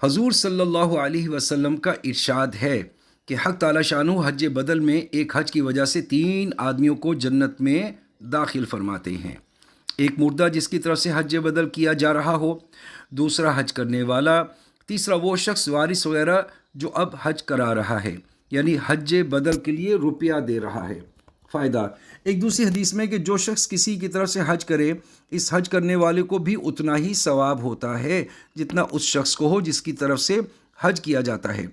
حضور صلی اللہ علیہ وسلم کا ارشاد ہے کہ حق تعالی شانہ حج بدل میں ایک حج کی وجہ سے 3 آدمیوں کو جنت میں داخل فرماتے ہیں۔ ایک مردہ جس کی طرف سے حج بدل کیا جا رہا ہو، دوسرا حج کرنے والا، تیسرا وہ شخص وارث وغیرہ جو اب حج کرا رہا ہے، یعنی حج بدل کے لیے روپیہ دے رہا ہے۔ فائدہ ایک دوسری حدیث میں کہ جو شخص کسی کی طرف سے حج کرے، اس حج کرنے والے کو بھی اتنا ہی ثواب ہوتا ہے جتنا اس شخص کو ہو جس کی طرف سے حج کیا جاتا ہے۔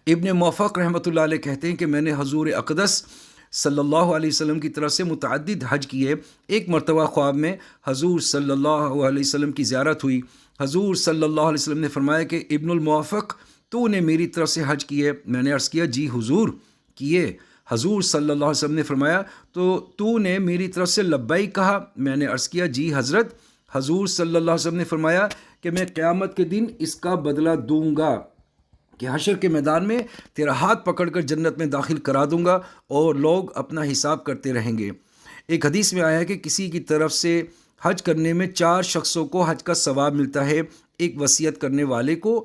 ابن موفق رحمۃ اللہ علیہ کہتے ہیں کہ میں نے حضور اقدس صلی اللہ علیہ وسلم کی طرف سے متعدد حج کیے۔ ایک مرتبہ خواب میں حضور صلی اللہ علیہ وسلم کی زیارت ہوئی۔ حضور صلی اللہ علیہ وسلم نے فرمایا کہ ابن الموفق تو نے میری طرف سے حج کیے؟ میں نے عرض کیا جی حضور کیے۔ حضور صلی اللہ علیہ وسلم نے فرمایا تو نے میری طرف سے لبیک کہا؟ میں نے عرض کیا جی حضرت۔ حضور صلی اللہ علیہ وسلم نے فرمایا کہ میں قیامت کے دن اس کا بدلہ دوں گا کہ حشر کے میدان میں تیرا ہاتھ پکڑ کر جنت میں داخل کرا دوں گا اور لوگ اپنا حساب کرتے رہیں گے۔ ایک حدیث میں آیا ہے کہ کسی کی طرف سے حج کرنے میں 4 شخصوں کو حج کا ثواب ملتا ہے۔ ایک وصیت کرنے والے کو،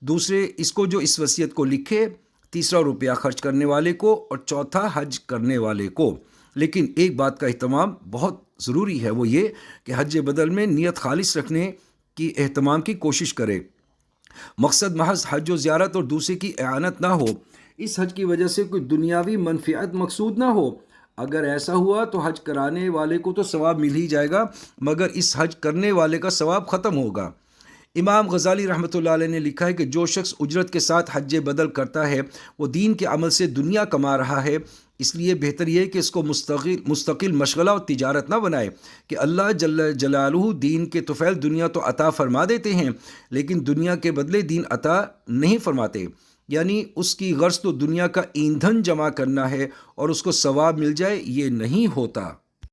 دوسرے اس کو جو اس وصیت کو لکھے، تیسرا روپیہ خرچ کرنے والے کو، اور چوتھا حج کرنے والے کو۔ لیکن ایک بات کا اہتمام بہت ضروری ہے، وہ یہ کہ حج بدل میں نیت خالص رکھنے کی اہتمام کی کوشش کرے۔ مقصد محض حج و زیارت اور دوسرے کی اعانت نہ ہو، اس حج کی وجہ سے کوئی دنیاوی منفعت مقصود نہ ہو۔ اگر ایسا ہوا تو حج کرانے والے کو تو ثواب مل ہی جائے گا، مگر اس حج کرنے والے کا ثواب ختم ہوگا۔ امام غزالی رحمۃ اللہ علیہ نے لکھا ہے کہ جو شخص اجرت کے ساتھ حج بدل کرتا ہے وہ دین کے عمل سے دنیا کما رہا ہے۔ اس لیے بہتر یہ ہے کہ اس کو مستقل مشغلہ اور تجارت نہ بنائے کہ اللہ جل جلالہ دین کے طفیل دنیا تو عطا فرما دیتے ہیں لیکن دنیا کے بدلے دین عطا نہیں فرماتے، یعنی اس کی غرض تو دنیا کا ایندھن جمع کرنا ہے اور اس کو ثواب مل جائے یہ نہیں ہوتا۔